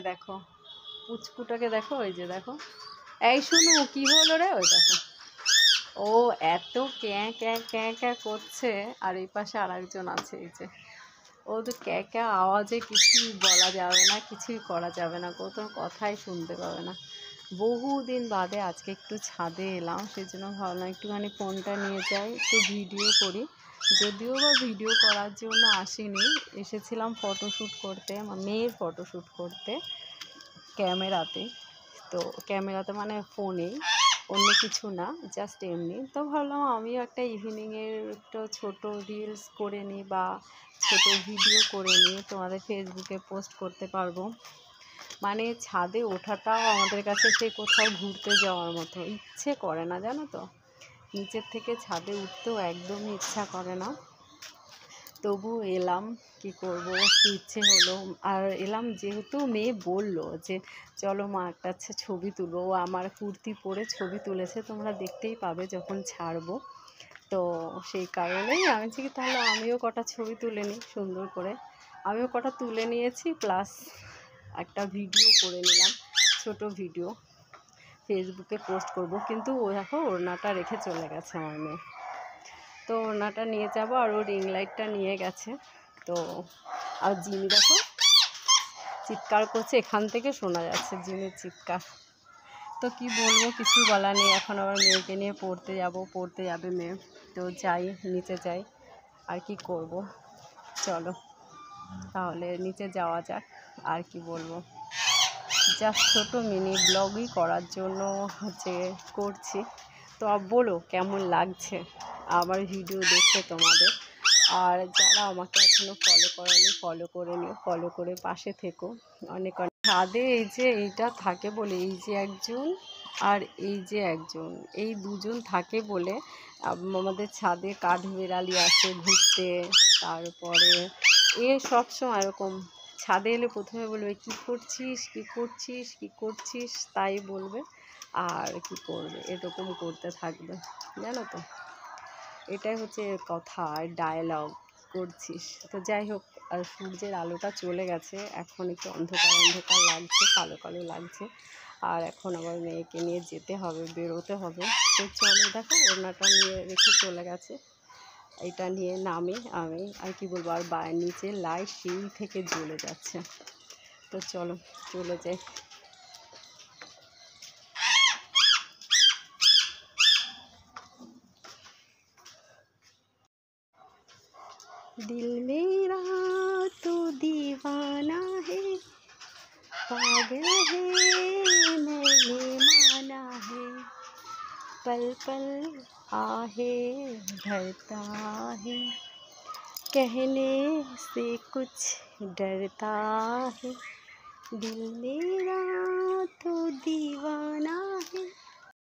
দেখো পুচকুটাকে দেখো, ওই যে দেখো। এই শুনু, কি হলো রে? ওই দেখো, ও এত ক্যাঁ ক্যাঁ ক্যাঁ ক্যাঁ করছে। আর এই পাশে আর একজন আছে, এই যে ও তো ক্যাঁ ক্যাঁ আওয়াজে কিছুই বলা যাবে না, কিছুই করা যাবে না, কোনো কথাই শুনতে পাবে না। বহুদিন বাদে আজকে একটু ছাদে এলাম, সেই জন্য ভাবলাম একটুখানি ফোনটা নিয়ে যাই, একটু ভিডিও করি। যদিও বা ভিডিও করার জন্য আসিনি, এসেছিলাম ফটোশ্যুট করতে, আমার মেয়ের ফটোশ্যুট করতে ক্যামেরাতে। তো ক্যামেরাতে মানে ফোনেই, অন্য কিছু না, জাস্ট এমনি। তো ভাবলাম আমিও একটা ইভিনিংয়ের একটা ছোটো রিলস করে নিই বা ছোটো ভিডিও করে নিই, তোমাদের ফেসবুকে পোস্ট করতে পারবো। মানে ছাদে ওঠাটাও আমাদের কাছে সেই কোথাও ঘুরতে যাওয়ার মতো, ইচ্ছে করে না জানো তো। নিচের থেকে ছাদে উঠতেও একদমই ইচ্ছা করে না, তবু এলাম, কি করব, ইচ্ছে হলো। আর এলাম যেহেতু মেয়ে বললো যে চলো মা একটা ছবি তুলো, ও আমার কুর্তি পরে ছবি তুলেছে, তোমরা দেখতেই পাবে যখন ছাড়বো। তো সেই কারণেই আমি কি তাহলে আমিও কটা ছবি তুলে নিই সুন্দর করে। আমিও কটা তুলে নিয়েছি, প্লাস একটা ভিডিও করে নিলাম, ছোট ভিডিও ফেসবুকে পোস্ট করব। কিন্তু ও দেখো ওড়নাটা রেখে চলে গেছে আমার মেয়ে। তো ওড়নাটা নিয়ে যাব, আর ও রিং লাইটটা নিয়ে গেছে। তো আর জিমি দেখো চিৎকার করছে, এখান থেকে শোনা যাচ্ছে জিমির চিৎকার। তো কি বলবো, কিছু বলা নেই। এখন আবার মেয়েকে নিয়ে পড়তে যাবে মেয়ে। তো যাই, নিচে যাই, আর কি করব। চলো তাহলে নিচে যাওয়া যাক। আর কি বলবো, জাস্ট ছোটো মিনি ব্লগই করার জন্য করছি। তো বলো কেমন লাগছে আমার ভিডিও দেখতে তোমাদের। আর যারা আমাকে এখনও ফলো করেনি, ফলো করে নিও, ফলো করে পাশে থেকো। অনেক অনেক ছাদে এই যে এইটা থাকে বলে, এই যে একজন আর এই যে একজন, এই দুজন থাকে বলে আমাদের ছাদে কাঠবিড়ালি আসে ঘুরতে। তারপরে সবসময় এরকম ছাদে এলে প্রথমে বলবে কী করছিস কী করছিস কী করছিস, তাই বলবে। আর কি করবে, এরকম করতে থাকবে, জানো তো। এটাই হচ্ছে কথা, ডায়ালগ করছিস। তো যাই হোক, আর সূর্যের আলোটা চলে গেছে, এখন একটু অন্ধকার অন্ধকার লাগছে, কালো কালো লাগছে। আর এখন আবার মেয়েকে নিয়ে যেতে হবে, বেরোতে হবে। তো চলো, দেখো ওড়নাটা নিয়ে রেখে চলে গেছে, এটা নিয়ে নামে আমি আর কি বলবো। আর নিচে লাইট সেই থেকে জ্বলে যাচ্ছে। তো চলো চলে যাই। दिल मेरा तो दीवाना है, पागल है मैंने माना है, पल पल आहे भरता है, कहने से कुछ डरता है, दिल मेरा तो दीवाना है।